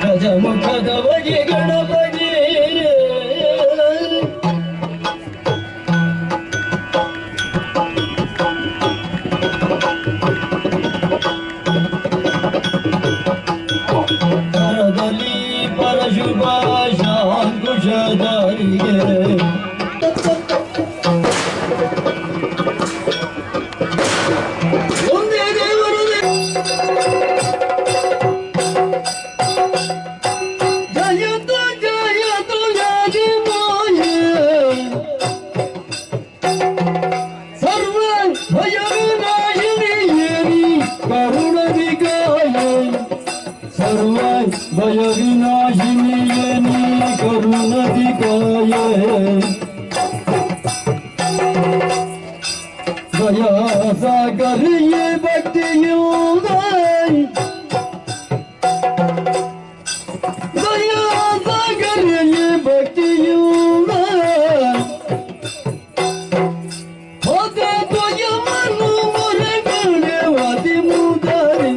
ಗಜಮುಖದವಗೆ ಗಣಪತಿ ಕರದಲ್ಲಿ ಪರಶುಭ ಶಾಂಕುಶಧಾರಿಗೆ भय विनाशिनी करुणधिकाय दया सागर ये भक्ति दया सागर ये भक्ति होते तो ये मनु मोरे गणे वादी मुदारी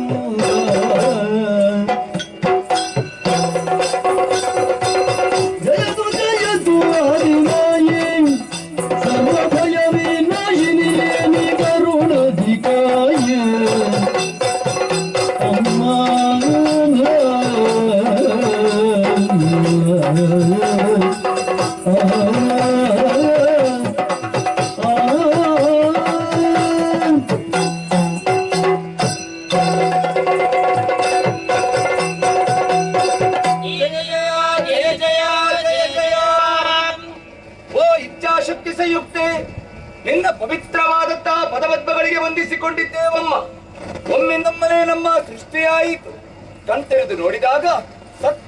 ನಿನ್ನ ಪವಿತ್ರವಾದಂತಹ ಪದಪದ್ಮಗಳಿಗೆ ವಂದಿಸಿಕೊಂಡಿದ್ದೇವಮ್ಮ. ಒಮ್ಮೆ ನಮ್ಮನೆ ನಮ್ಮ ಸೃಷ್ಟಿಯಾಯಿತು. ಕಣ್ತೆರೆದು ನೋಡಿದಾಗ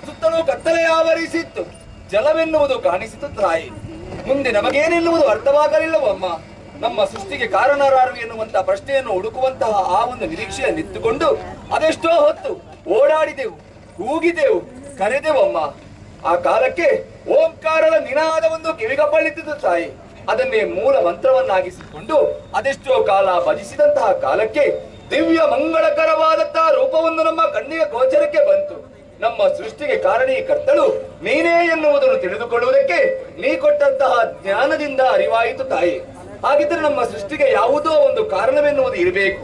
ಸುತ್ತಲೂ ಕತ್ತಲೆ ಆವರಿಸಿತ್ತು. ಜಲವೆನ್ನುವುದು ಕಾಣಿಸಿತು ತಾಯಿ. ಮುಂದೆ ನಮಗೇನೆನ್ನುವುದು ಅರ್ಥವಾಗಲಿಲ್ಲವಮ್ಮ. ನಮ್ಮ ಸೃಷ್ಟಿಗೆ ಕಾರಣರಾರು ಎನ್ನುವಂತಹ ಪ್ರಶ್ನೆಯನ್ನು ಹುಡುಕುವಂತಹ ಆ ಒಂದು ನಿರೀಕ್ಷೆಯನ್ನಿತ್ತುಕೊಂಡು ಅದೆಷ್ಟೋ ಹೊತ್ತು ಓಡಾಡಿದೆವು, ಕೂಗಿದೆವು, ಕರೆದೆವಮ್ಮ. ಆ ಕಾಲಕ್ಕೆ ಓಂಕಾರದ ನಿನಾದವೊಂದು ಕಿವಿಗಪ್ಪಳಿಸಿತು ತಾಯಿ. ಅದನ್ನೇ ಮೂಲ ಮಂತ್ರವನ್ನಾಗಿಸಿಕೊಂಡು ಅದೆಷ್ಟೋ ಕಾಲ ಭಜಿಸಿದಂತಹ ಕಾಲಕ್ಕೆ ದಿವ್ಯ ಮಂಗಳಕರವಾದಂತಹ ರೂಪವೊಂದು ನಮ್ಮ ಕಣ್ಣಿಗೆ ಗೋಚರಕ್ಕೆ ಬಂತು. ನಮ್ಮ ಸೃಷ್ಟಿಗೆ ಕಾರಣೀಕರ್ತಳು ನೀನೇ ಎನ್ನುವುದನ್ನು ತಿಳಿದುಕೊಳ್ಳುವುದಕ್ಕೆ ನೀ ಕೊಟ್ಟಂತಹ ಜ್ಞಾನದಿಂದ ಅರಿವಾಯಿತು ತಾಯಿ. ಹಾಗಿದ್ರೆ ನಮ್ಮ ಸೃಷ್ಟಿಗೆ ಯಾವುದೋ ಒಂದು ಕಾರಣವೆನ್ನುವುದು ಇರಬೇಕು.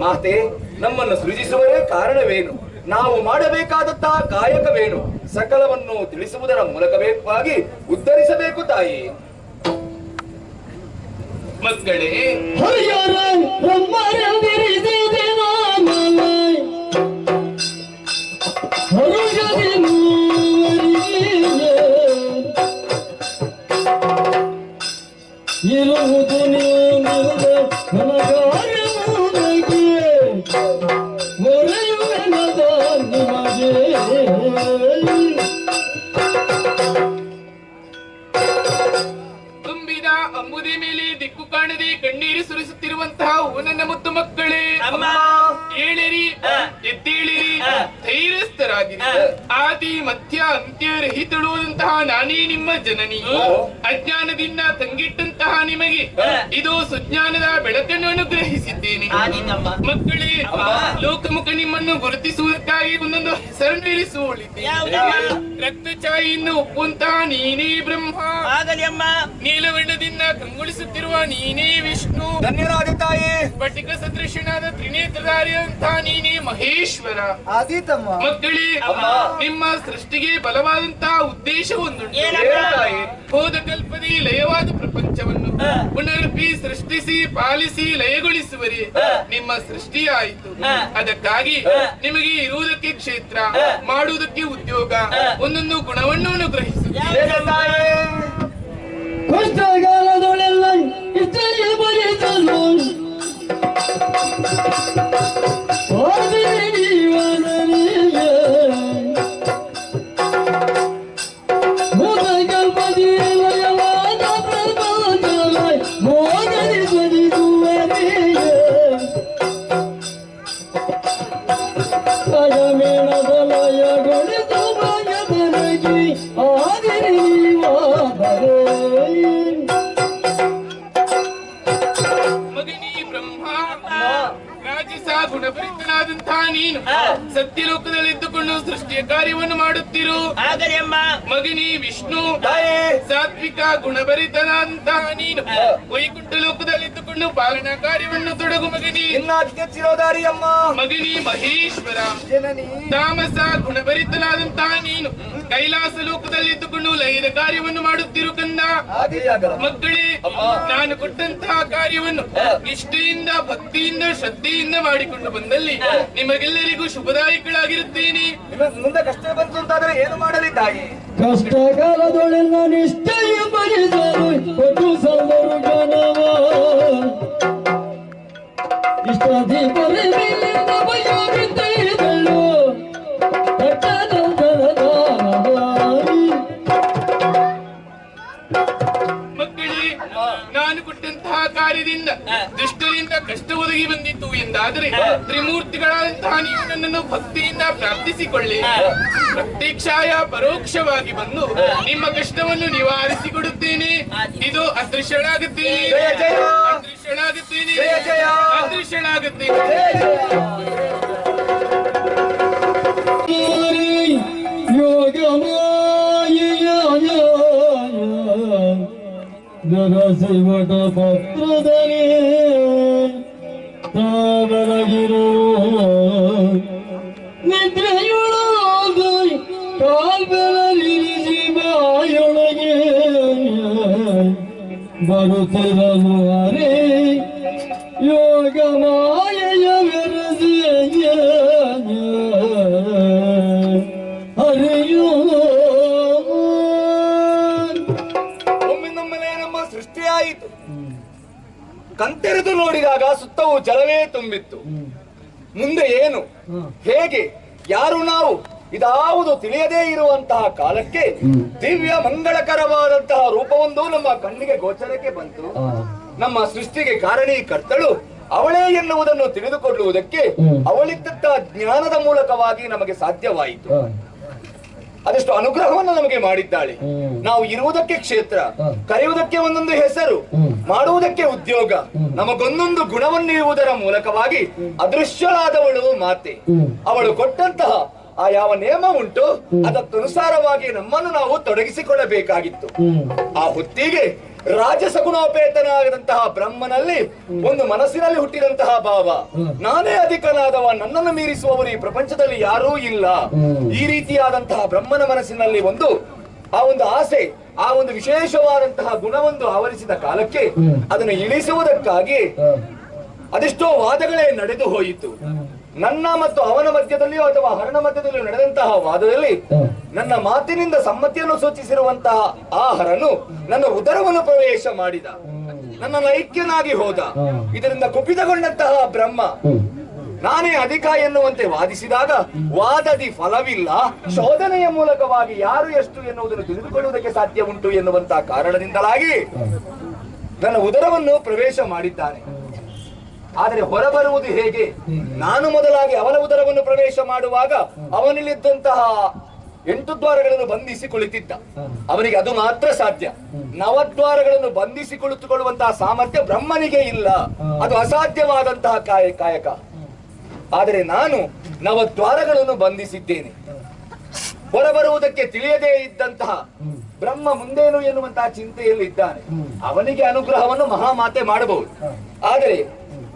ಮಾತೆ, ನಮ್ಮನ್ನು ಸೃಜಿಸುವರೇ ಕಾರಣವೇನು, ನಾವು ಮಾಡಬೇಕಾದಂತಹ ಕಾಯಕವೇನು, ಸಕಲವನ್ನು ತಿಳಿಸುವುದರ ಮೂಲಕವಾಗಿ ಉದ್ಧರಿಸಬೇಕು ತಾಯಿ. ಮಕ್ಕಳೇ, ತುಂಬಿದ ಅಂಬುದಿ ಮೇಲೆ ದಿಕ್ಕು ಕಾಣದೆ ಕಣ್ಣೀರು ಸುರಿಸುತ್ತಿರುವಂತಹ ನನ್ನ ಮುತ್ತು ಮಕ್ಕಳೇ, ಏಳಿರಿ, ಎದ್ದೇಳಿರಿ, ಧೈರ್ಯಸ್ಥರಾಗಿರಿ. ಆದಿ ಮಧ್ಯ ಅಂತ್ಯ ರಹಿತಳುವಂತಹ ನಾನೇ ನಿಮ್ಮ ಜನನಿ. ಅಜ್ಞಾನದಿಂದ ತಂಗಿಟ್ಟಂತಹ ನಿಮಗೆ ಇದು ಸುಜ್ಞಾನದ ಬೆಳಕನ್ನು ಅನುಗ್ರಹಿಸಿದ್ದೇನೆ. ಮಕ್ಕಳೇ, ಲೋಕಮುಖ ನಿಮ್ಮನ್ನು ಗುರುತಿಸುವುದಕ್ಕಾಗಿ ಒಂದೊಂದು ಹೆಸರನ್ನು ಇರಿಸುವಳಿದ್ದೇನೆ. ರಕ್ತಛಾಯಿಯನ್ನು ಒಪ್ಪುವಂತಹ ನೀನೇ ಬ್ರಹ್ಮ. ನೀಲವರ್ಣದಿಂದ ಕಂಗೊಳಿಸುತ್ತಿರುವ ನೀನೇ ವಿಷ್ಣು. ಧನ್ಯರಾದ ತಾಯಿ. ಸ್ಫಟಿಕ ಸದೃಶನಾದ ತ್ರಿನೇತ್ರಧಾರಿಯಂತಹ ನೀನೇ ಮಹೇಶ್ವರ. ಮಕ್ಕಳೇ, ನಿಮ್ಮ ಸೃಷ್ಟಿಗೆ ಬಲವಾದಂತಹ ಉದ್ದೇಶ ಒಂದುಂಟು. ಹೋದ ಕಲ್ಪದಿ ಲಯವಾದ ಪ್ರಪಂಚವನ್ನು ಪುನರ್ಪಿ ಸೃಷ್ಟಿಸಿ ಪಾಲಿಸಿ ಲಯಗೊಳಿಸುವರೆ ನಿಮ್ಮ ಸೃಷ್ಟಿಯಾಯಿತು. ಅದಕ್ಕಾಗಿ ನಿಮಗೆ ಇರುವುದಕ್ಕೆ ಕ್ಷೇತ್ರ, ಮಾಡುವುದಕ್ಕೆ ಉದ್ಯೋಗ, ಒಂದೊಂದು ಗುಣವನ್ನು ಅನುಗ್ರಹಿಸುತ್ತದೆ. ಕಷ್ಟಗಾಲದೊಳೆಲ್ಲ ಇಷ್ಟೇ ಬರೆಸಲು ಜೀವನನಿಗೆ ಲೋಕದಂತಹ ನೀನು ಸತ್ಯಲೋಕದಲ್ಲಿ ಇದ್ದುಕೊಂಡು ಸೃಷ್ಟಿಯ ಕಾರ್ಯವನ್ನು ಮಾಡುತ್ತಿರು. ಮಗನಿ ವಿಷ್ಣು, ಸಾತ್ವಿಕ ಗುಣಭರಿತನಾದಂತಹ ನೀನು ವೈಕುಂಠ ಲೋಕದಲ್ಲಿ ಇದ್ದುಕೊಂಡು ಪಾಲನಾ ಕಾರ್ಯವನ್ನು ತೊಡಗು. ಮಗನಿ ಮಗನಿ ಮಹೇಶ್ವರ, ತಾಮಸ ಗುಣಭರಿತನಾದಂತಹ ನೀನು ಕೈಲಾಸ ಲೋಕದಲ್ಲಿ ಇದ್ದುಕೊಂಡು ಲಯದ ಕಾರ್ಯವನ್ನು ಮಾಡುತ್ತಿರು. ಕಂದ ಮಕ್ಕಳೇ, ನಾನು ಕೊಟ್ಟಂತಹ ಕಾರ್ಯವನ್ನು ನಿಷ್ಠೆಯಿಂದ ಭಕ್ತಿಯಿಂದ ಶ್ರದ್ಧೆಯಿಂದ ಮಾಡಿಕೊಂಡು ಬಂದಲ್ಲಿ ನಿಮಗೆಲ್ಲರಿಗೂ ಶುಭದಾಯಕಳಾಗಿರುತ್ತೇನೆ. ಮುಂದೆ ಕಷ್ಟ ಬಂತು ಅಂತಾದ್ರೆ ಏನು ಮಾಡಲಿ ತಾಯಿ? ಕಷ್ಟ ಕಾಲದೊಳೆಲ್ಲ ನಿಷ್ಠೆಯ ಬಯಸಲು ಕೊಟ್ಟು ಸರ್ವರು ಜನವ ಇಷ್ಟಾದಿ ಬರೆ ಮೇಲೆ ನವಯೋಗಿದ್ದಳು ಮಕ್ಕಳೇ, ನಾನು ಕೊಟ್ಟಂತಹ ಕಾರ್ಯದಿಂದ ದುಷ್ಟರಿಂದ ಕಷ್ಟ ಒದಗಿ ಬಂದಿತ್ತು ಎಂದಾದರೆ ತ್ರಿಮೂರ್ತಿಗಳಾದಂತಹ ನೀವು ನನ್ನನ್ನು ಭಕ್ತಿಯಿಂದ ಪ್ರಾರ್ಥಿಸಿಕೊಳ್ಳಿ. ಪ್ರತ್ಯಕ್ಷಾಯ ಪರೋಕ್ಷವಾಗಿ ಬಂದು ನಿಮ್ಮ ಕಷ್ಟವನ್ನು ನಿವಾರಿಸಿಕೊಡುತ್ತೇನೆ. ಇದು ಅದೃಶ್ಯನಾಗುತ್ತೇನೆ, ಅದೃಶ್ಯನಾಗುತ್ತೇನೆ, ಅದೃಶ್ಯನಾಗುತ್ತೇನೆ. ನರಸಿಂಹಟ ಪತ್ರದಲ್ಲಿ ತಾವರಗಿರೋ ನಿದ್ರೆಯೊಳಗೆ ಕಾಲ್ಬೆರಳಿರಿಸಿ ಬಾಯೊಳಗೆ ಬರುತ್ತಿರಲು ಹರೇ ಯೋಗ ಮಾಯೆಯ ವೆರಸಿ ಹರಿಯೋ ಸೃಷ್ಟಿಯಾಯಿತು. ಕಣ್ತೆರೆದು ನೋಡಿದಾಗ ಸುತ್ತವೂ ಜಲವೇ ತುಂಬಿತ್ತು. ಮುಂದೆ ಏನು, ಹೇಗೆ, ಯಾರು ನಾವು ಇದಾವುದು ತಿಳಿಯದೇ ಇರುವಂತಹ ಕಾಲಕ್ಕೆ ದಿವ್ಯ ಮಂಗಳಕರವಾದಂತಹ ರೂಪವೊಂದು ನಮ್ಮ ಕಣ್ಣಿಗೆ ಗೋಚರಕ್ಕೆ ಬಂತು. ನಮ್ಮ ಸೃಷ್ಟಿಗೆ ಕಾರಣೀಕರ್ತಳು ಅವಳೇ ಎನ್ನುವುದನ್ನು ತಿಳಿದುಕೊಳ್ಳುವುದಕ್ಕೆ ಅವಳಿದ್ದಂತಹ ಜ್ಞಾನದ ಮೂಲಕವಾಗಿ ನಮಗೆ ಸಾಧ್ಯವಾಯಿತು. ಅದೆಷ್ಟು ಅನುಗ್ರಹವನ್ನು ನಮಗೆ ಮಾಡಿದ್ದಾಳೆ. ನಾವು ಇರುವುದಕ್ಕೆ ಕ್ಷೇತ್ರ, ಕರೆಯುವುದಕ್ಕೆ ಒಂದೊಂದು ಹೆಸರು, ಮಾಡುವುದಕ್ಕೆ ಉದ್ಯೋಗ, ನಮಗೊಂದೊಂದು ಗುಣವನ್ನು ಇರುವುದರ ಮೂಲಕವಾಗಿ ಅದೃಶ್ಯಳಾದವಳು ಮಾತೆ. ಅವಳು ಕೊಟ್ಟಂತಹ ಆ ಯಾವ ನಿಯಮ ಉಂಟು ಅದಕ್ಕನುಸಾರವಾಗಿ ನಮ್ಮನ್ನು ನಾವು ತೊಡಗಿಸಿಕೊಳ್ಳಬೇಕಾಗಿತ್ತು. ಆ ಹೊತ್ತಿಗೆ ರಾಜಸಗುಣೋಪೇತನಾದಂತಹ ಬ್ರಹ್ಮನಲ್ಲಿ ಒಂದು ಮನಸ್ಸಿನಲ್ಲಿ ಹುಟ್ಟಿದಂತಹ ಭಾವ, ನಾನೇ ಅಧಿಕನಾದವ, ನನ್ನನ್ನು ಮೀರಿಸುವವರು ಈ ಪ್ರಪಂಚದಲ್ಲಿ ಯಾರೂ ಇಲ್ಲ. ಈ ರೀತಿಯಾದಂತಹ ಬ್ರಹ್ಮನ ಮನಸ್ಸಿನಲ್ಲಿ ಆ ಒಂದು ಆಸೆ, ಆ ಒಂದು ವಿಶೇಷವಾದಂತಹ ಗುಣವೊಂದು ಆವರಿಸಿದ ಕಾಲಕ್ಕೆ ಅದನ್ನು ಇಳಿಸುವುದಕ್ಕಾಗಿ ಅದೆಷ್ಟೋ ವಾದಗಳೇ ನಡೆದು ಹೋಯಿತು. ನನ್ನ ಮತ್ತು ಅವನ ಮಧ್ಯದಲ್ಲಿಯೋ ಅಥವಾ ಹರಣ ಮಧ್ಯದಲ್ಲಿಯೋ ನಡೆದಂತಹ ವಾದದಲ್ಲಿ ನನ್ನ ಮಾತಿನಿಂದ ಸಮ್ಮತಿಯನ್ನು ಸೂಚಿಸಿರುವಂತಹ ಆ ಹರನು ನನ್ನ ಉದರವನ್ನು ಪ್ರವೇಶ ಮಾಡಿದ, ನನ್ನ ಐಕ್ಯನಾಗಿ ಹೋದ. ಇದರಿಂದ ಕುಪಿತಗೊಂಡಂತಹ ಬ್ರಹ್ಮ ನಾನೇ ಅಧಿಕ ಎನ್ನುವಂತೆ ವಾದಿಸಿದಾಗ ವಾದದಿ ಫಲವಿಲ್ಲ, ಶೋಧನೆಯ ಮೂಲಕವಾಗಿ ಯಾರು ಎಷ್ಟು ಎನ್ನುವುದನ್ನು ತಿಳಿದುಕೊಳ್ಳುವುದಕ್ಕೆ ಸಾಧ್ಯ ಉಂಟು ಎನ್ನುವಂತಹ ಕಾರಣದಿಂದಲಾಗಿ ನನ್ನ ಉದರವನ್ನು ಪ್ರವೇಶ ಮಾಡಿದ್ದಾನೆ. ಆದರೆ ಹೊರಬರುವುದು ಹೇಗೆ? ನಾನು ಮೊದಲಾಗಿ ಅವನ ಉದರವನ್ನು ಪ್ರವೇಶ ಮಾಡುವಾಗ ಅವನಲ್ಲಿದ್ದಂತಹ 8 ದ್ವಾರಗಳನ್ನು ಬಂಧಿಸಿ ಕುಳಿತಿದ್ದ. ಅವನಿಗೆ ಅದು ಮಾತ್ರ ಸಾಧ್ಯ. 9 ದ್ವಾರಗಳನ್ನು ಬಂಧಿಸಿ ಕುಳಿತುಕೊಳ್ಳುವಂತಹ ಸಾಮರ್ಥ್ಯ ಬ್ರಹ್ಮನಿಗೆ ಇಲ್ಲ. ಅದು ಅಸಾಧ್ಯವಾದಂತಹ ಕಾಯಕ. ಆದರೆ ನಾನು 9 ದ್ವಾರಗಳನ್ನು ಬಂಧಿಸಿದ್ದೇನೆ. ಹೊರಬರುವುದಕ್ಕೆ ತಿಳಿಯದೇ ಇದ್ದಂತಹ ಬ್ರಹ್ಮ ಮುಂದೇನು ಎನ್ನುವಂತಹ ಚಿಂತೆಯಲ್ಲಿ ಇದ್ದಾನೆ. ಅವನಿಗೆ ಅನುಗ್ರಹವನ್ನು ಮಹಾಮಾತೆ ಮಾಡಬಹುದು. ಆದರೆ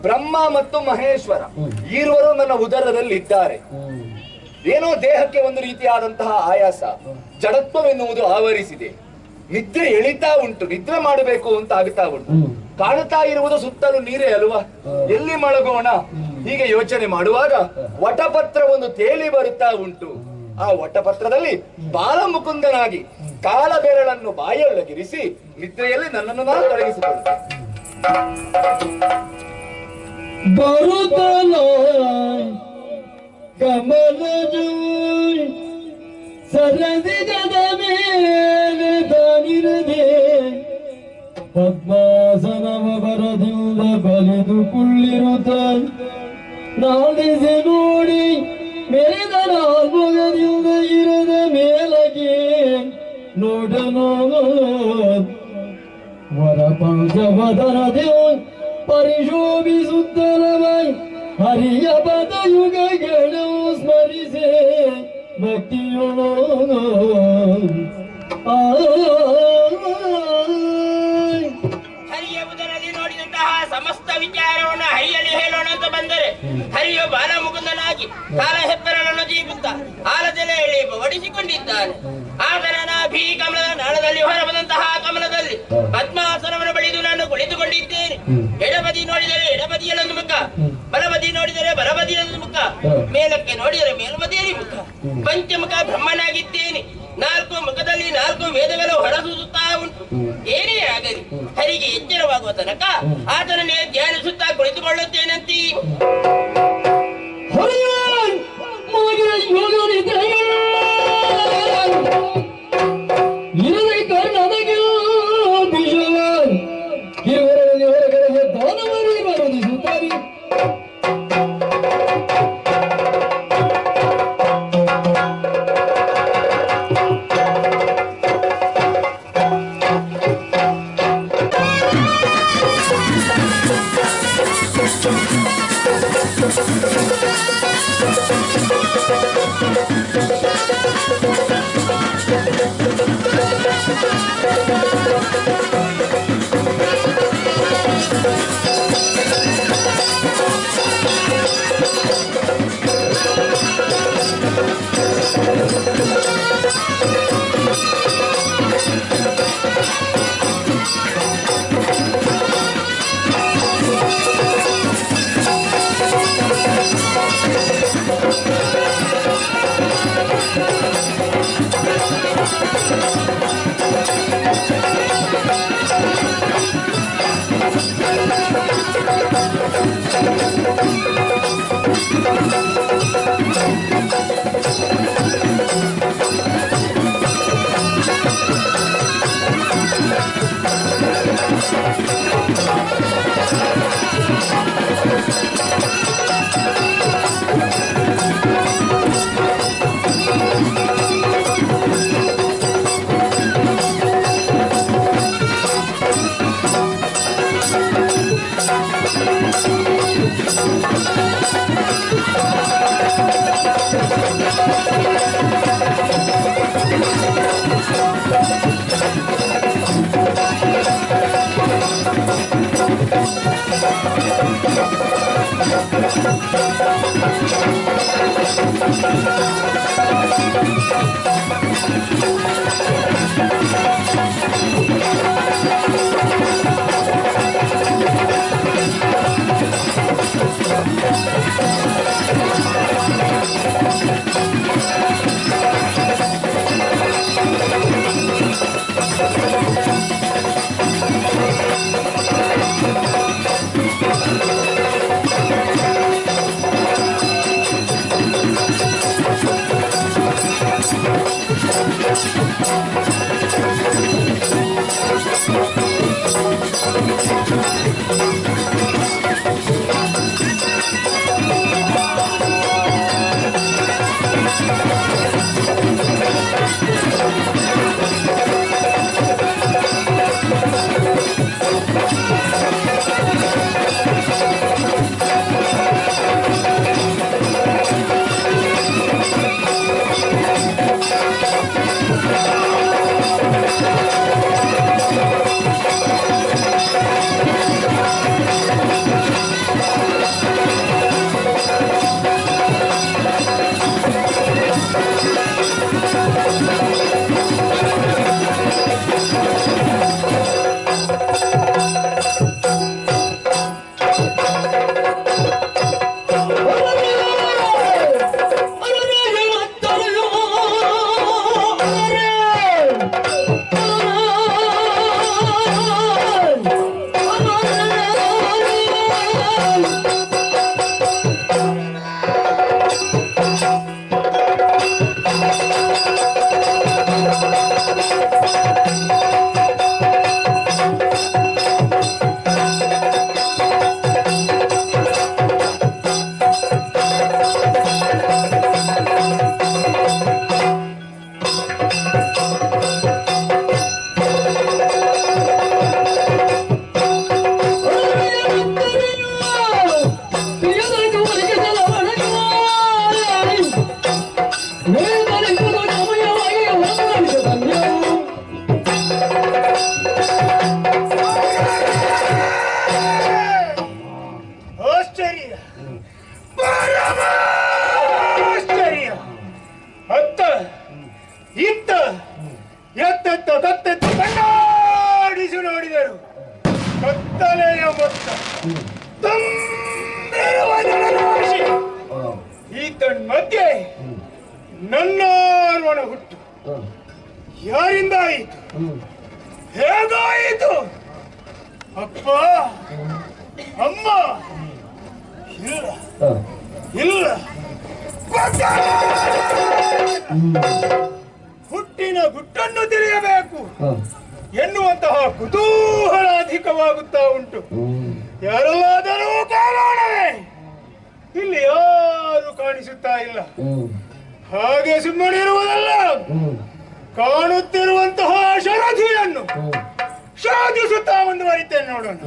ಬ್ರಹ್ಮ ಮತ್ತು ಮಹೇಶ್ವರ ಈರುವರು ನನ್ನ ಉದರದಲ್ಲಿ ಇದ್ದಾರೆ. ಏನೋ ದೇಹಕ್ಕೆ ಒಂದು ರೀತಿಯಾದಂತಹ ಆಯಾಸ, ಜಡತ್ವವೆನ್ನುವುದು ಆವರಿಸಿದೆ. ನಿದ್ರೆ ಎಳಿತಾ ಉಂಟು, ನಿದ್ರೆ ಮಾಡಬೇಕು ಅಂತ ಆಗ್ತಾ ಉಂಟು. ಕಾಣುತ್ತಾ ಇರುವುದು ಸುತ್ತಲೂ ನೀರೇ ಅಲ್ವಾ, ಎಲ್ಲಿ ಮಲಗೋಣ ಹೀಗೆ ಯೋಚನೆ ಮಾಡುವಾಗ ವಟಪತ್ರ ಒಂದು ತೇಲಿ ಬರುತ್ತಾ ಉಂಟು. ಆ ವಟಪತ್ರದಲ್ಲಿ ಬಾಲಮುಕುಂದನಾಗಿ ಕಾಲ ಬೆರಳನ್ನು ಬಾಯೊಳಗಿರಿಸಿ ನಿದ್ರೆಯಲ್ಲಿ ನನ್ನನ್ನು ನಾನು ತೊಡಗಿಸಿಕೊಳ್ಳುತ್ತೇನೆ. ಬರುತ್ತಲ ಕಮಲದ ಸರದಿಗದ ಮೇಲೆ ತಾನಿರದೆ ಪದ್ಮಾಸನವ ಬರದಿಂದ ಬಲಿದು ಕುಳ್ಳಿರುತ್ತ ನಾಡಿಸಿ ನೋಡಿ ಮೆರೆದ ನಾಲ್ಮೊಗದಿಂದ ಇರದ ಮೇಲಗೆ ನೋಡನೋ ವರ ಪಂಚವದನ ದೇವ ಪರಿಶೋಭಿಸುತ್ತಲವೈ ಹರಿಯ ಪದಯುಗಗಳು ಸ್ಮರಿಸೆ ಭಕ್ತಿಯೊಳು ಹರಿಯ ಉದರಲ್ಲಿ ನೋಡಿದಂತಹ ಸಮಸ್ತ ವಿಚಾರವನ್ನು ಹರಿಯಲ್ಲಿ ಹೇಳೋಣ ಅಂತ ಬಂದರೆ ಹರಿಯು ಬಾಲಮುಕುಂದನಾಗಿ ಕಾಲ ಹೆಬ್ಬೆರಳನ್ನು ಜೀವಿಸುತ್ತ ಆಲದೆಲೆ ಎಳೆ ಬಡಿಸಿಕೊಂಡಿದ್ದಾನೆ. ಆತನ ಭೀ ಕಮಲದ ನಾಳದಲ್ಲಿ ಹೊರಬಂದಂತಹ ಕಮಲದಲ್ಲಿ ಪದ್ಮಾಸನವನ್ನು ಬಳಿದು ನಾನು ಕುಳಿತುಕೊಂಡಿದ್ದೇನೆ. ಎಡಬದಿ ನೋಡಿದರೆ ಎಡಬದಿಯಲ್ಲೊಂದು ಮುಖ, ಬಲಬದಿ ನೋಡಿದರೆ ಬಲಬದಿಯಲ್ಲೊಂದು ಮುಖ, ಮೇಲಕ್ಕೆ ನೋಡಿದರೆ ಮೇಲ್ಬದಿಯಲ್ಲಿ ಮುಖ. ಪಂಚಮುಖ ಬ್ರಹ್ಮನಾಗಿದ್ದೇನೆ. 4 ಮುಖದಲ್ಲಿ 4 ವೇದಗಳು ಹೊರಸೂಸುತ್ತಾ ಉಂಟು. ಏನೇ ಆಗಲಿ ಹರಿಗೆ ಎಚ್ಚರವಾಗುವ ತನಕ ಆತನನ್ನೇ ಧ್ಯಾನಿಸುತ್ತಾ ಕುಳಿತುಕೊಳ್ಳುತ್ತೇನಂತೀ. ಕತ್ತೆತ್ತು ಕಣ್ಣಾಡಿಸಿ ನೋಡಿದರು. ಕತ್ತಲೆಯ ಮೊತ್ತ ತುಂಬಿರುವ ಜಲರಾಶಿ. ಈ ತನ್ಮಧ್ಯೆ ನನ್ನೋರ್ವನ ಹುಟ್ಟು ಯಾರಿಂದ ಆಯಿತು, ಹೇಗಾಯಿತು? ಅಪ್ಪ, ಅಮ್ಮ ಇಲ್ಲ, ಇಲ್ಲ. ಹುಟ್ಟಿನ ಗುಟ್ಟನ್ನು ತಿಳಿಯಬೇಕು ಎನ್ನುವಂತಹ ಕುತೂಹಲ ಅಧಿಕವಾಗುತ್ತಾ ಉಂಟು. ಯಾರಾದರೂ ಕಾಣೋಣವೇ? ಇಲ್ಲಿ ಯಾರು ಕಾಣಿಸುತ್ತಾ ಇಲ್ಲ. ಹಾಗೆ ಸುಮ್ಮನಿರುವುದಲ್ಲ, ಕಾಣುತ್ತಿರುವಂತಹ ಶರಧಿಯನ್ನು ಶೋಧಿಸುತ್ತಾ ಮುಂದುವರಿತೇನೆ. ನೋಡೋಣ.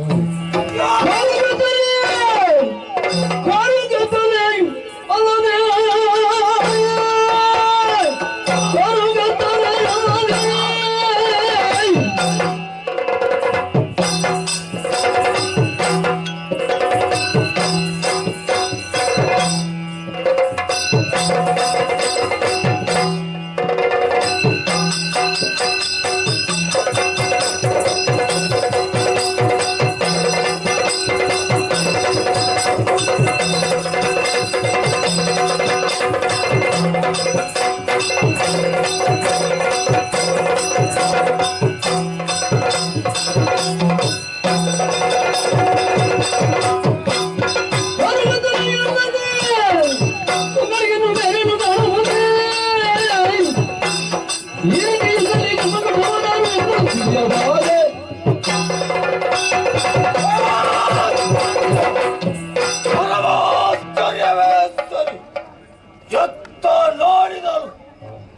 ಎತ್ತ ನೋಡಿದರು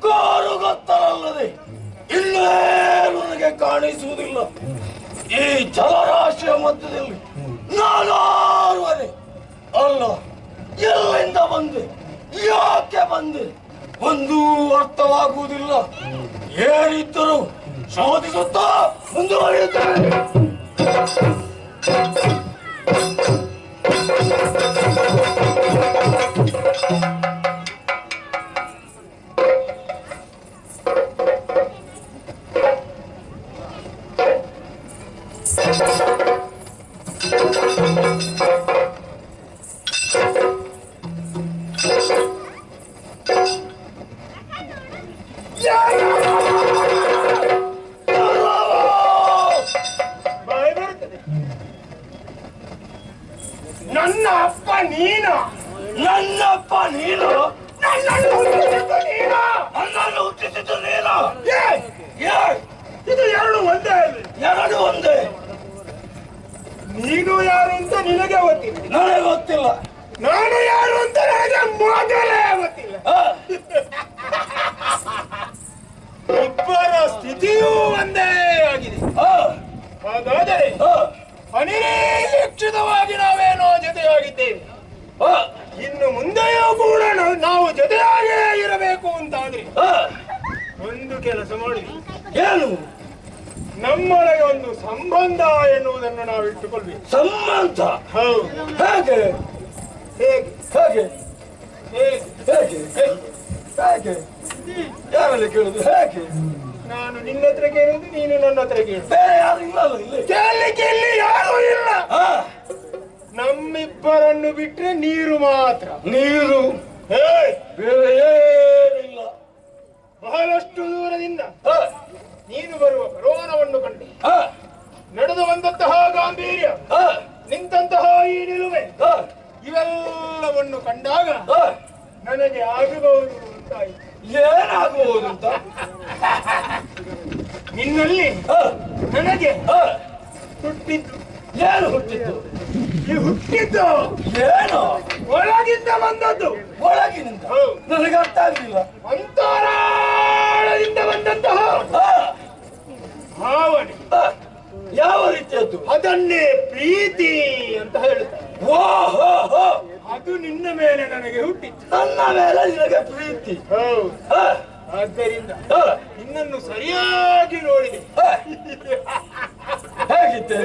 ಕಾರು ಗೊತ್ತರಲ್ಲದೆ ಇನ್ನೇನು ನನಗೆ ಕಾಣಿಸುವುದಿಲ್ಲ. ಈ ಜಲರಾಶಿಯ ಮಧ್ಯದಲ್ಲಿ ನಾನಾರುವರೆ ಅಲ್ಲ, ಎಲ್ಲಿಂದ ಬಂದೆ, ಯಾಕೆ ಬಂದೆ ಒಂದೂ ಅರ್ಥವಾಗುವುದಿಲ್ಲ. ಏನಿದ್ದರೂ ಶೋಧಿಸುತ್ತಾ ಮುಂದುವರಿಯುತ್ತೇನೆ. ನನ್ನ ಅಪ್ಪ ನೀನು, ನನ್ನಪ್ಪ ನೀನು, ನನ್ನನ್ನು ಹುಟ್ಟಿಸಿದ್ದು ನೀನು, ನನ್ನನ್ನು ಹುಟ್ಟಿಸಿದ್ದು ನೀನು. ಇದು ಎರಡು ಒಂದೇ ಅಲ್ಲ. ಎರಡು ಒಂದೇ. ನೀನು ಯಾರು ಅಂತ ನಿನಗೆ ಗೊತ್ತಿಲ್ಲ, ನನಗೆ ಗೊತ್ತಿಲ್ಲ. ನಾನು ಯಾರು ಅಂತ ನನಗೆ ಮೊದಲೇ ಗೊತ್ತಿಲ್ಲ. ಇಬ್ಬರ ಸ್ಥಿತಿಯೂ ಒಂದೇ ಆಗಿದೆ. ಹಾಗಾದರೆ ಅನಿರೀಕ್ಷಿತವಾಗಿ ನಾವೇನೋ ಜೊತೆಯಾಗಿದ್ದೇವೆ. ಇನ್ನು ಮುಂದೆಯೂ ಕೂಡ ನಾವು ಜೊತೆಯಾಗೇ ಇರಬೇಕು ಅಂತಾದ್ರೆ ಒಂದು ಕೆಲಸ ಮಾಡಿ. ಏನು? ನಮ್ಮೊಳಗೆ ಒಂದು ಸಂಬಂಧ ಎನ್ನುವುದನ್ನು ನಾವು ಇಟ್ಟುಕೊಳ್ಬೇಕು. ಸಂಬಂಧ? ಹೌದು. ಹೇಗೆ ಹೇಗೆ ಹೇಗೆ ಹೇಗೆ ಹೇಗೆ ಹೇಗೆ ಯಾರಲ್ಲಿ ಕೇಳುದು? ಹೇಗೆ? ನಾನು ನಿನ್ನ ಹತ್ರ ಕೇಳುದು, ನೀನು ನನ್ನ ಹತ್ರ ಕೇಳುದು. ಬೇರೆ ಯಾರು ಇಲ್ಲಲ್ಲ ಇಲ್ಲಿ? ಕೇಳಲಿಕ್ಕೆ ಇಲ್ಲಿ ಯಾರು ಇಲ್ಲ. ನಮ್ಮಿಬ್ಬರನ್ನು ಬಿಟ್ರೆ ನೀರು ಮಾತ್ರ. ನೀರು, ಬೇರೆ ಏನಿಲ್ಲ. ಬಹಳಷ್ಟು ದೂರದಿಂದ ನೀನು ಬರುವ ಬರೋಣವನ್ನು ಕಂಡೆ. ನಡೆದು ಬಂದಂತಹ ಗಾಂಭೀರ್ಯ, ನಿಂತಹ ಈ ನಿಲುವೆ, ಇವೆಲ್ಲವನ್ನು ಕಂಡಾಗ ನನಗೆ ಆಗಬಹುದು ಅಂತಾಯಿತು. ಏನಾಗಬಹುದು ಅಂತ? ನಿನ್ನಲ್ಲಿ ನನಗೆ ಹುಟ್ಟಿದ್ದು. ಏನು ಹುಟ್ಟಿದ್ದು? ಈ ಹುಟ್ಟಿದ್ದು ಏನು? ಒಳಗಿಂದ ಬಂದದ್ದು. ಒಳಗಿನಿಂದ? ನನಗೆ ಅರ್ಥ ಆಗಲಿಲ್ಲ. ಅಂತರಾಳದಿಂದ ಬಂದಂತಹ ಭಾವನೆ. ಯಾವ ರೀತಿಯದ್ದು? ಅದನ್ನೇ ಪ್ರೀತಿ ಅಂತ ಹೇಳುತ್ತಾರೆ. ಓಹೋ, ಅದು ನಿನ್ನ ಮೇಲೆ ನನಗೆ ಹುಟ್ಟಿತ್ತು. ನನ್ನ ಮೇಲೆ ನಿನಗೆ ಪ್ರೀತಿ? ಆದ್ದರಿಂದ ನಿನ್ನನ್ನು ಸರಿಯಾಗಿ ನೋಡಿದೆ. ಹೇಗಿದ್ದೆ?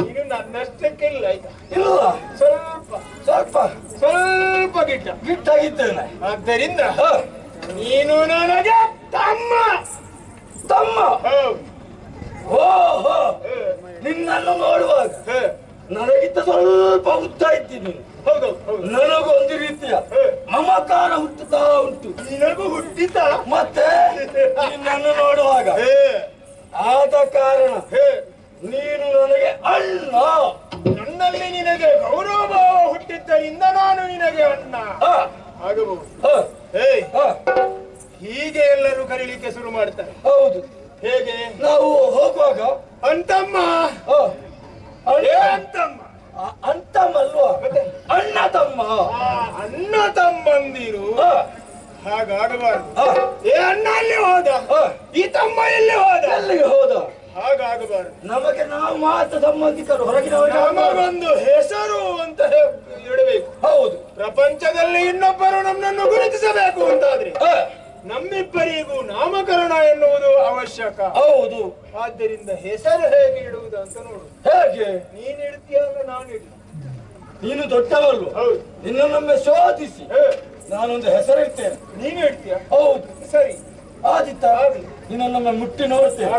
ನೀನು ನನ್ನಷ್ಟಕ್ಕಿಲ್ಲ, ಆಯ್ತಾ? ಇಲ್ಲ, ಸ್ವಲ್ಪ ಸ್ವಲ್ಪ ಸ್ವಲ್ಪ ಗಿಟ್ಟಾಗಿದ್ದೇನೆ. ಆದ್ದರಿಂದ ನೀನು ನನಗೆ ತಮ್ಮ. ತಮ್ಮ? ತಮ್ಮ. ಓಹೋ, ನಿನ್ನನ್ನು ನೋಡುವಾಗ ನನಗಿಂತ ಸ್ವಲ್ಪ ಉದ್ದ ಇದ್ದೀನಿ. ಹೌದು ನನಗೂ ಒಂದು ರೀತಿಯ ಮಮಕಾರ ಹುಟ್ಟುತ್ತಾ ಉಂಟು. ನಿನಗೂ ಹುಟ್ಟಿತ ಮತ್ತೆ ನಿನ್ನನ್ನು ನೋಡುವಾಗ ಆದ ಕಾರಣ ನೀನು ನನಗೆ ಅಣ್ಣ. ನನ್ನಲ್ಲಿ ನಿನಗೆ ಗೌರವ ಭಾವ ಹುಟ್ಟಿದ್ದರಿಂದ ನಾನು ನಿನಗೆ ಅಣ್ಣ ಆಗಬಹುದು. ಹೀಗೆ ಎಲ್ಲರೂ ಕರೀಲಿಕ್ಕೆ ಶುರು ಮಾಡ್ತಾರೆ. ಹೌದು. ಹೇಗೆ? ನಾವು ಹೋಗುವಾಗ ಅಂತಮ್ಮ ಅಂತಮ್ಮ ಅಂತಮ್ಮಲ್ವಾ, ಅಣ್ಣ ತಮ್ಮ. ಅಣ್ಣ ತಮ್ಮಂದಿರು ಹಾಗಾಗಬಾರ್ದು. ಏ ಅಣ್ಣ ಅಲ್ಲಿ ಹೋದ, ಈ ತಮ್ಮ ಎಲ್ಲಿ ಹೋದ, ಎಲ್ಲಿಗೆ ಹೋದ, ಹಾಗಾಗಬಾರ್ದು. ನಮಗೆ ನಾವು ಮಾತ್ರ ಸಂಬಂಧಿಕರು, ಹೊರಗಿನವರು ನಮಗೊಂದು ಹೆಸರು ಅಂತ ಇಡಬೇಕು. ಹೌದು. ಪ್ರಪಂಚದಲ್ಲಿ ಇನ್ನೊಬ್ಬರು ನಮ್ಮನ್ನು ಗುರುತಿಸಬೇಕು ಅಂತಾದ್ರೆ ನಮ್ಮಿಬ್ಬರಿಗೂ ನಾಮಕರಣ ಎನ್ನುವುದು ಅವಶ್ಯಕ. ಹೌದು. ಆದ್ದರಿಂದ ಹೆಸರು ಹೇಗೆ ಇಡುವುದು ಅಂತ ನೋಡು. ಹೇಗೆ? ನೀನ್ ಇಡ್ತೀಯಲ್ಲ ನಾನು ಇಡ್ತೀನಿ. ನೀನು ದೊಡ್ಡವಲ್ವ, ಹೌದು. ನಿನ್ನೊಮ್ಮೆ ಶೋಧಿಸಿ ನಾನೊಂದು ಹೆಸರಿಡ್ತೇನೆ. ನೀನು ಇಡ್ತೀಯ? ಹೌದು. ಸರಿ, ಆದಿತ್ತ ನಿನ್ನೊಮ್ಮೆ ಮುಟ್ಟಿ ನೋಡ್ತೇನೆ.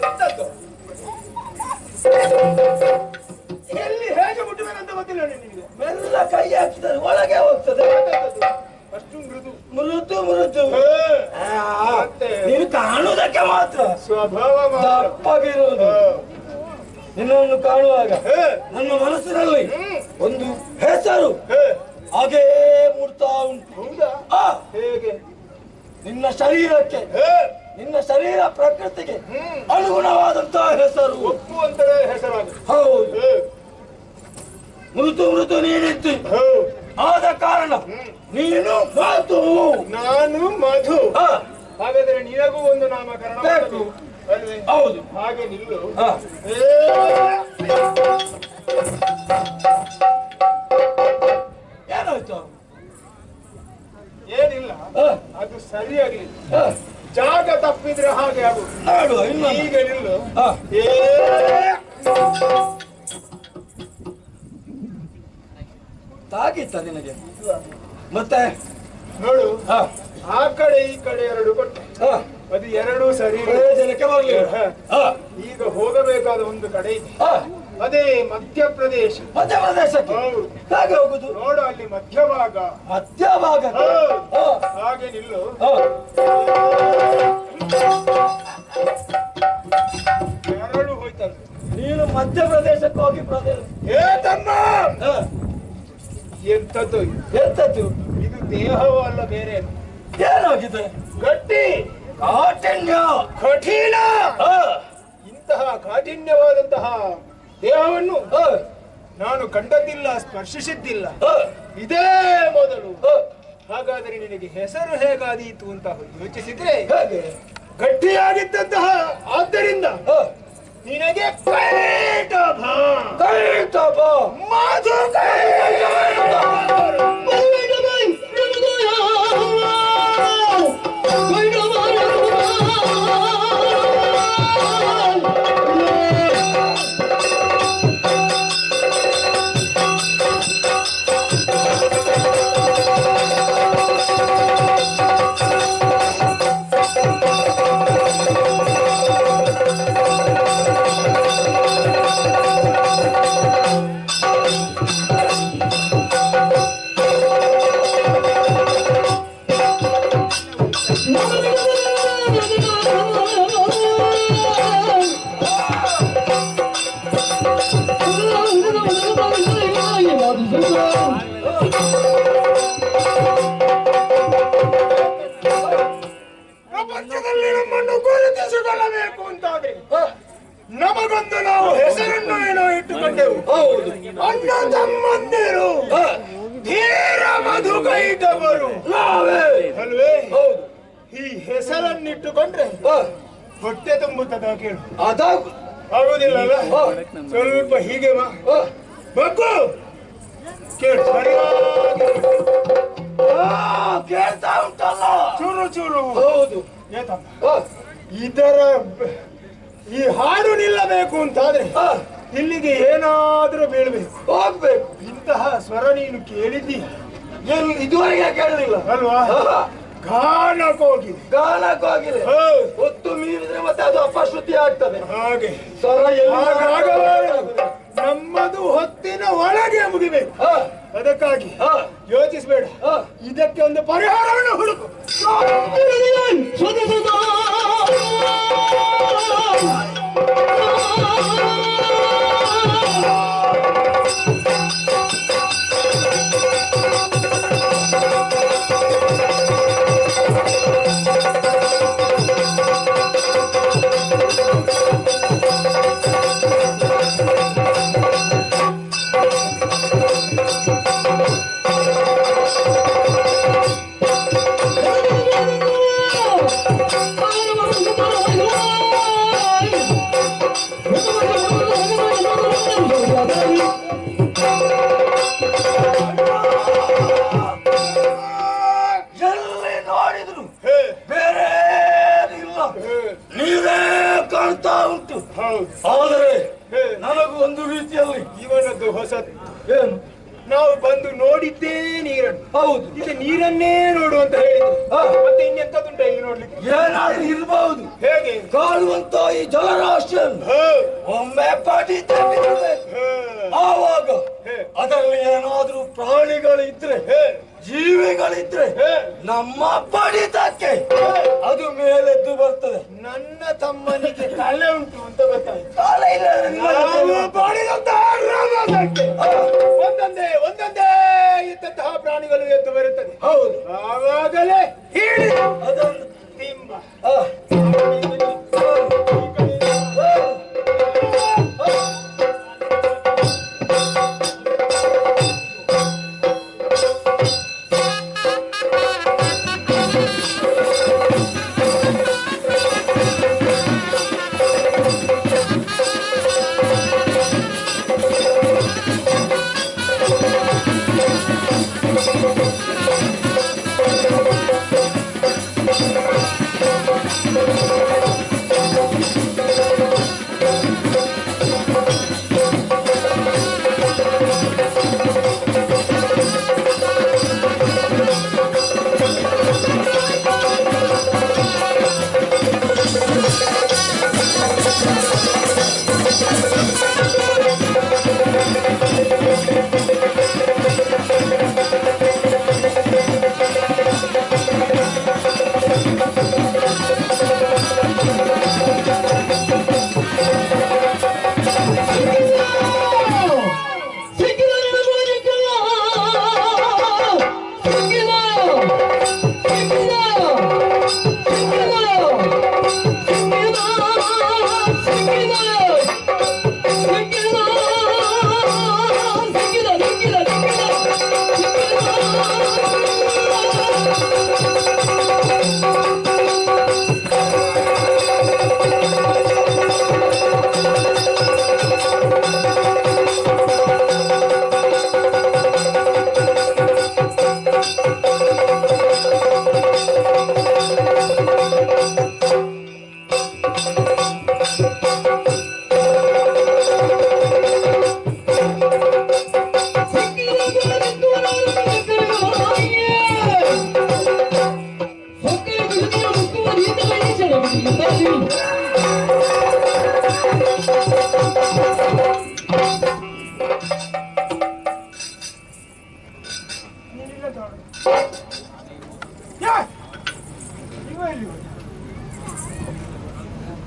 ಎಂತದ್ದು? ಎಲ್ಲಿ ಹೇಗೆ ಮುಟ್ಟಬೇಕಂತ ಗೊತ್ತಿಲ್ಲ ನಿನಗೆ. ಮೆಲ್ಲ ಕೈ ಹಾಕಿದರೆ ಒಳಗೆ ಹೋಗ್ತದೆ. ಅಷ್ಟು ಮೃದು ಮೃದು ಮೃದು. ನೀನು ಕಾಣುವುದಕ್ಕೆ ಮಾತ್ರ ಸ್ವಭಾವ ದಪ್ಪಗಿರುವುದು. ನಿನ್ನನ್ನು ಕಾಣುವಾಗ ನನ್ನ ಮನಸ್ಸಿನಲ್ಲಿ ಒಂದು ಹೆಸರು ಹಾಗೇ ಮೂಡ್ತಾ ಉಂಟು. ಹೌದಾ? ಹೇಗೆ? ನಿನ್ನ ಶರೀರಕ್ಕೆ, ನಿನ್ನ ಶರೀರ ಪ್ರಕೃತಿಗೆ ಅನುಗುಣವಾದಂತಹ ಹೆಸರು ಒಪ್ಪುವಂತದೇ ಹೆಸರಾಗುತ್ತೆ. ಹೌದು. ಮೃದು ಮೃದು ನೀನಿತ್ತು, ಆದ ಕಾರಣ ನೀನು ಮಧು, ನಾನು ಮಧು. ಹಾಗಾದ್ರೆ ನಿನಗೂ ಒಂದು ನಾಮಕರಣ ಬೇಕು. ಅಲ್ವೇ? ಹೌದು. ಹಾಗೆ ನಿಲ್ಲು. ಏನಾಯ್ತು? ಏನಿಲ್ಲ, ಅದು ಸರಿಯಾಗ್ಲಿಲ್ಲ. ಜಾಗ ತಪ್ಪಿದ್ರೆ ಹಾಗೆ ಆಗುದು. ನೋಡುವ ಇನ್ನು ಈಗ ನಿಲ್ಲು. ತಾಗಿತ್ತ ನಿನಗೆ? ಮತ್ತೆ ನೋಡು, ಆ ಕಡೆ ಈ ಕಡೆ ಎರಡು ಕೊಟ್ಟೆ, ಅದು ಎರಡೂ ಸರಿ ಪ್ರಯೋಜನಕ್ಕೆ ಬರಲಿ. ಈಗ ಹೋಗಬೇಕಾದ ಒಂದು ಕಡೆ ಇದೆ, ಅದೇ ಮಧ್ಯಪ್ರದೇಶ. ಮಧ್ಯಪ್ರದೇಶಕ್ಕೆ ಹೌದು. ಹೇಗೆ ಹೋಗುದು? ನೋಡು, ಅಲ್ಲಿ ಮಧ್ಯಭಾಗ. ಮಧ್ಯಭಾಗ. ಹಾಗೆ ನಿಲ್ಲು. ಎರಡು ಹೋಯ್ತಲ್ಲ. ನೀನು ಮಧ್ಯಪ್ರದೇಶಕ್ಕೆ ಹೋಗಿ ಪ್ರದೇಶ. ಏ ತಮ್ಮ, ಎಂತದ್ದು ಇದು? ಎಂತದ್ದು? ಇದು ದೇಹವೂ ಅಲ್ಲ, ಬೇರೆ ಏನಾಗಿದೆ? ಗಟ್ಟಿ ಕಾಠಿಣ್ಯ, ಕಠಿಣ. ಇಂತಹ ಕಾಠಿಣ್ಯವಾದಂತಹ ದೇಹವನ್ನು ನಾನು ಕಂಡದ್ದಿಲ್ಲ, ಸ್ಪರ್ಶಿಸಿದ್ದಿಲ್ಲ, ಇದೇ ಮೊದಲು. ಹಾಗಾದರೆ ನಿನಗೆ ಹೆಸರು ಹೇಗಾದೀತು ಅಂತ ಯೋಚಿಸಿದ್ರೆ ಹೇಗೆ? ಗಟ್ಟಿಯಾಗಿದ್ದಂತಹ ಆದ್ದರಿಂದ ನಿನಗೆ ಕೈಟಭ, ಕೈಟಭ, ಮಧು ಪ್ರಪಂಚದಲ್ಲಿ ನಮ್ಮನ್ನು ಗುರುತಿಸಿಕೊಳ್ಳಬೇಕು ಅಂತಾದ್ರೆ ನಮಗೊಂದು ನಾವು ಹೆಸರನ್ನು ಏನೋ ಇಟ್ಟುಕೊಂಡೆವು. ಹೌದು. ಅಣ್ಣ ತಮ್ಮಂದಿರು, ಧೀರ ಮಧು ಕೈಟವರು ನಾವೇ ಅಲ್ವೇ? ಹೌದು. ಈ ಹೆಸರನ್ನಿಟ್ಟುಕೊಂಡ್ರೆ ಹೊಟ್ಟೆ ತುಂಬುತ್ತದ ಕೇಳು. ಅದಾಗು ಆಗುದಿಲ್ಲ. ಸ್ವಲ್ಪ ಹೀಗೆ ಬಗ್ಗು ಕೇಳು, ಸರಿಯಾಗಿ ಕೇಳ್ತಾ ಉಂಟಲ್ಲ. ಚೂರು ಚೂರು. ಹೌದು. ಇದರ ಈ ಹಾಡು ನಿಲ್ಲಬೇಕು ಅಂತಾದ್ರೆ ಇಲ್ಲಿಗೆ ಏನಾದ್ರೂ ಬೀಳ್ಬೇಕು, ಹೋಗ್ಬೇಕು. ಇಂತಹ ಸ್ವರ ನೀನು ಕೇಳಿದ್ದಿ? ಇದುವರೆಗೆ ಕೇಳಲಿಲ್ಲ ಅಲ್ವಾ? ಗಾನಕ್ಕೋಗಿದೆ. ಗಾನಕ್ಕೋಗಿದೆ. ಹೌದು. ಹೊತ್ತು ಮೀರಿದ್ರೆ ಮತ್ತೆ ಅದು ಅಪಶ್ರುತಿ ಆಗ್ತದೆ. ಹಾಗೆ ಸ್ವರ ಹಾಗಾಗಬಾರದು. ನಮ್ಮದು ಹೊತ್ತಿನ ಒಳಗೆ ಮುಗಿಬೇಕು. ಅದಕ್ಕಾಗಿ ಯೋಚಿಸಬೇಡ. ಇದಕ್ಕೆ ಒಂದು ಪರಿಹಾರವನ್ನು ಹುಡುಕು. ಎಲ್ಲಿ ನೋಡಿದ್ರು ಬೇರೆ ಇಲ್ಲ, ನೀವೇ ಕಾಣ್ತಾ ಉಂಟು. ಆದರೆ ನನಗೂ ಒಂದು ರೀತಿಯಲ್ಲಿ ಇವನದ್ದು ಹೊಸದು. ಏನು, ನಾವು ಬಂದು ನೋಡಿದ್ದೇ ನೀರನ್ನು. ಹೌದು, ಇದು ನೀರನ್ನೇ ನೋಡು ಅಂತ ಹೇಳಿದ್ರು. ಮತ್ತೆ ಇನ್ನೆಂತದುಂಟ ಇಲ್ಲಿ ನೋಡ್ಲಿಕ್ಕೆ? ಏನಾದ್ರೂ ಇರಬಹುದು. ಹೇಗೆ ಕಾಣುವಂತ ಈ ಜಲರಾಶಿಯನ್ನು ಒಮ್ಮೆ ಪಡಿತ ಆವಾಗ ಅದರಲ್ಲಿ ಏನಾದ್ರೂ ಪ್ರಾಣಿಗಳಿದ್ರೆ, ಜೀವಿಗಳಿದ್ರೆ ನಮ್ಮ ಪಡಿತಕ್ಕೆ ಅದು ಮೇಲೆದ್ದು ಬರ್ತದೆ. ನನ್ನ ತಮ್ಮನಿಗೆ ತಲೆ ಉಂಟು ಅಂತ ಗೊತ್ತಾಯ್ತು. ಕಾಲ ಇಲ್ಲ, ನಾವು ಪಡಿದಂತ ರಾಮನಕ್ಕೆ ಒಂದೊಂದೇ ಇದ್ದಂತಹ ಪ್ರಾಣಿಗಳು ಎದ್ದು ಬರುತ್ತದೆ. ಹೌದು, ಆವಾಗಲೇ ಹೇಳಿ ಅದನ್ನು ತಿಂಬ.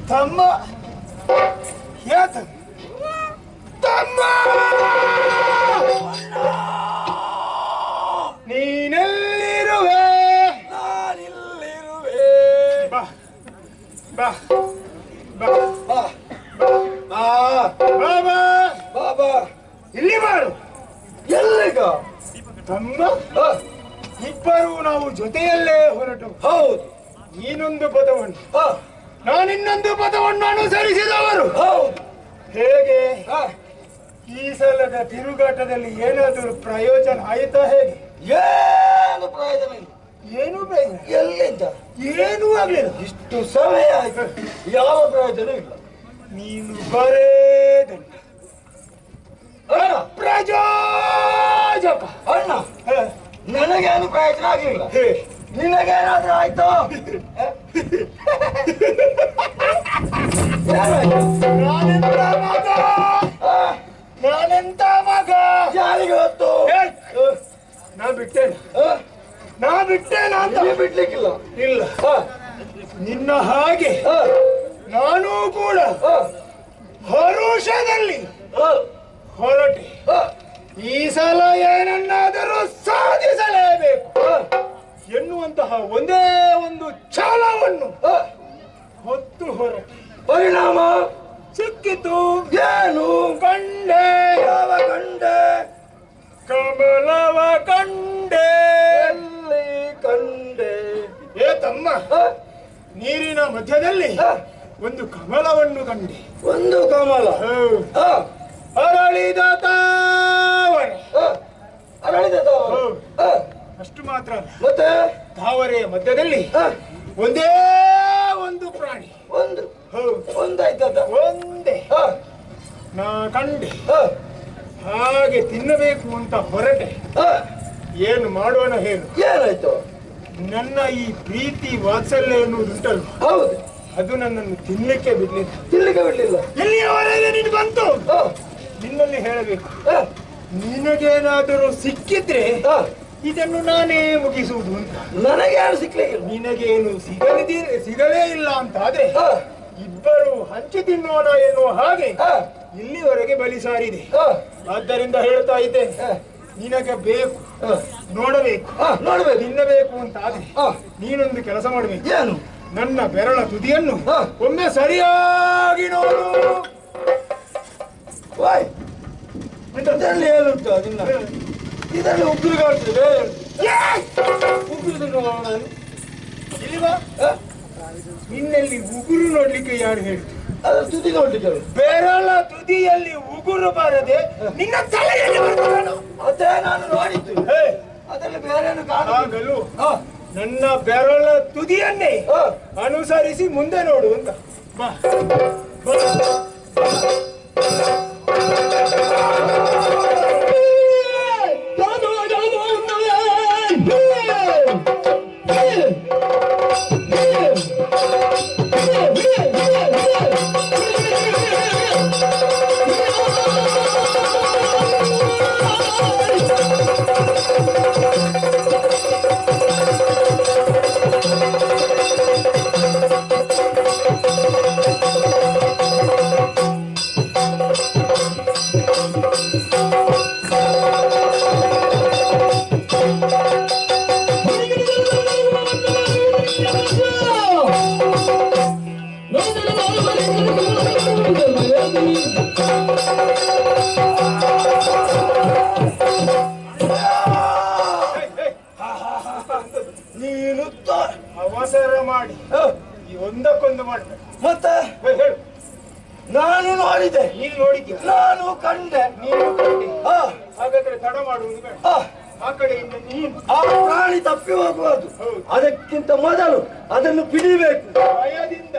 ತಮ್ಮ ಯಾತ ತಮ್ಮ ನೀನೆಲ್ಲಿರುವೆ? ನಾನಿಲ್ಲಿರುವೆ. ಬಾ ಬಾ ಬಾ ಬಾ ಬಾ ಬಾಬಾ ಬಾಬಾ, ಇಲ್ಲಿ ಬಾರು. ಎಲ್ಲಿಗ? ತಮ್ಮ ಆ, ಇಬ್ಬರು ನಾವು ಜೊತೆಯಲ್ಲೇ ಹೊರಟು. ಹೌದು. ನೀನೊಂದು ಪದವನ್ನು ಆ, ನಾನಿನ್ನೊಂದು ಪದವನ್ನು ಅನುಸರಿಸಿದವರು. ಹೌದು. ಹೇಗೆ ಆ, ಈ ಸಲದ ತಿರುಗಾಟದಲ್ಲಿ ಏನಾದರೂ ಪ್ರಯೋಜನ ಆಯಿತಾ? ಹೇಗೆ? ಏನು ಪ್ರಯೋಜನ ಇಲ್ಲ. ಏನೂ ಪ್ರಯೋಜನ ಎಲ್ಲಿಂದ? ಏನೂ ಆಗ್ಲಿಲ್ಲ. ಇಷ್ಟು ಸಮಯ ಆಯ್ತು, ಯಾವ ಪ್ರಯೋಜನ ಇಲ್ಲ. ನೀನು ಬರೇ ದಂಡ ಅಣ್ಣ, ಪ್ರಜೋಜಕ. ಅಣ್ಣ, ನನಗೇನು ಪ್ರಯೋಜನ ಆಗಲಿಲ್ಲ. ಹೇ, ನಿನಗೇನಾದ್ರೂ ಆಯ್ತು? ನಾನೆಂತ ಮಗ, ನಾನೆಂತ ಮಗ. ಯಾರಿಗೆ ಗೊತ್ತು? ನಾ ಬಿಟ್ಟೇನ, ನಾ ಬಿಟ್ಟೇನ ಅಂತ. ಬಿಡ್ಲಿಕ್ಕಿಲ್ಲ. ಇಲ್ಲ, ನಿನ್ನ ಹಾಗೆ ನಾನೂ ಕೂಡ ಹರುಷದಲ್ಲಿ ಹೊರಟೆ. ಈ ಸಲ ಏನನ್ನಾದರೂ ಸಾಧಿಸಲೇಬೇಕು ಎನ್ನುವಂತಹ ಒಂದೇ ಒಂದು ಛಲವನ್ನು ಹೊತ್ತು ಹೊರಟೆ. ಪರಿಣಾಮ ಸಿಕ್ಕಿತು. ಏನು? ಕಂಡೆ. ಯಾವ ಕಂಡೆ? ಕಮಲವ ಕಂಡೆ. ಎಲ್ಲಿ ಕಂಡೆ? ಏ ತಮ್ಮ, ನೀರಿನ ಮಧ್ಯದಲ್ಲಿ ಒಂದು ಕಮಲವನ್ನು ಕಂಡೆ. ಒಂದು ಕಮಲ. ಅರಳಿದ ತಾವರೆ. ಅರಳಿದ ಅಷ್ಟು ಮಾತ್ರ ಅಲ್ಲ, ಮತ್ತೆ ತಾವರೆಯ ಮಧ್ಯದಲ್ಲಿ ಒಂದೇ ಒಂದು ಪ್ರಾಣಿ. ಒಂದಾಯ್ತದ? ಒಂದೇ ನಾ ಕಂಡೆ. ಹಾಗೆ ತಿನ್ನಬೇಕು ಅಂತ ಹೊರಟೆ. ಏನು ಮಾಡೋಣ ಹೇಳು? ಏನಾಯ್ತು? ನನ್ನ ಈ ಪ್ರೀತಿ ವಾತ್ಸಲ್ಯ ಎನ್ನುವುದುಂಟಲ್ವ, ಹೌದು, ಅದು ನನ್ನನ್ನು ತಿನ್ನಲಿಕ್ಕೆ ಬಿಡ್ಲಿಲ್ಲ. ತಿನ್ಲಿಕ್ಕೆ ಬಿಡ್ಲಿಲ್ಲ. ಎಲ್ಲಿಯವರೆಗೆ ನೀನು ಬಂತು ನಿನ್ನಲ್ಲಿ ಹೇಳಬೇಕು. ನಿನಗೇನಾದರೂ ಸಿಕ್ಕಿದ್ರೆ ಇದನ್ನು ನಾನೇ ಮುಗಿಸುವುದು ಅಂತ. ನನಗೆ ಯಾರು ಸಿಕ್ಲಿಕ್ಕೆ? ನಿನಗೇನು ಸಿಗಲೇ ಇಲ್ಲ ಅಂತ ಆದ್ರೆ ಇಬ್ಬರು ಹಂಚಿ ತಿನ್ನೋಣ ಎನ್ನುವ ಹಾಗೆ ಇಲ್ಲಿವರೆಗೆ ಬಲಿ ಸಾರಿದೆ. ಆದ್ದರಿಂದ ಹೇಳ್ತಾ ಇದ್ದೆ, ನಿನಗೆ ಬೇಕು, ನೋಡಬೇಕು, ನೋಡ್ಬೇಕು, ತಿನ್ನಬೇಕು ಅಂತ ಆದ್ರೆ ನೀನೊಂದು ಕೆಲಸ ಮಾಡಬೇಕು. ಏನು? ನನ್ನ ಬೆರಳ ತುದಿಯನ್ನು ಒಮ್ಮೆ ಸರಿಯಾಗಿ ನೋಡು. ಇದರಲ್ಲಿ ಏನುಂಟು? ಅದನ್ನ ಇದರಲ್ಲಿ ಉಗುರು ಕಾಣ್ತದೆ. ಉಗುರು ಇಲ್ವಾ? ನಿನ್ನಲ್ಲಿ ಉಗುರು ನೋಡ್ಲಿಕ್ಕೆ ಯಾರು ಹೇಳಿದ್ರು? ಅದರ ತುದಿ ನೋಡ್ಲಿಕ್ಕೆ. ಬೆರಳ ತುದಿಯಲ್ಲಿ ಉಗುರು ಬರದೆ ನಿನ್ನ ತಲೆಯಲ್ಲಿ ಬರ್ತದೆ. ಅದೇ ನಾನು ನೋಡಿದ್ದು. ಅದರಲ್ಲಿ ಬೇರೇನು ಆಗಲು ನನ್ನ ಬೆರಳ ತುದಿಯನ್ನೇ ಅನುಸರಿಸಿ ಮುಂದೆ ನೋಡು ಅಂತ. ಬಾ ನೀನು ಅವಸರ ಮಾಡಿ ಈ ಒಂದಕ್ಕೊಂದು ಮಾಡ್ತಾರೆ. ಮತ್ತೆ ಹೇಳು, ನಾನು ನೋಡಿದೆ. ನೀನು ನೋಡಿದ್ಯಾ? ನಾನು ಕಂಡೆ. ನೀನು ಕಂಡೆ. ಹಾಗಾದ್ರೆ ತಡ ಮಾಡುವುದು ಬೇಡ. ಆ ಕಡೆಯಿಂದ ನೀನು ಆ ಪ್ರಾಣಿ ತಪ್ಪಿ ಹೋಗುವುದು. ಅದಕ್ಕಿಂತ ಮೊದಲು ಅದನ್ನು piಡಿಬೇಕು. ಭಯದಿಂದ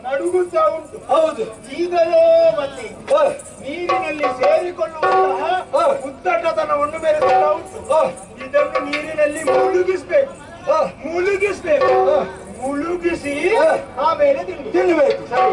ನಡುಗುತ್ತಾ ಉಂಟು. ಹೌದು, ಈಗಲೋ ಬಲ್ಲಿ ನೀರಿನಲ್ಲಿ ಸೇರಿಕೊಳ್ಳುವಂತಹ ಉದ್ದಟತನವನ್ನು ಬೆರೆಸುತ್ತಾ ಉಂಟು. ಇದನ್ನು ನೀರಿನಲ್ಲಿ ಮುಳುಗಿಸ್ಬೇಕು. ಮುಳುಗಿಸ್ಬೇಕು. ಮುಳುಗಿಸಿ ಆಮೇಲೆ ತಿನ್ನಬೇಕು. ತಿನ್ನಬೇಕು. ಸರಿ,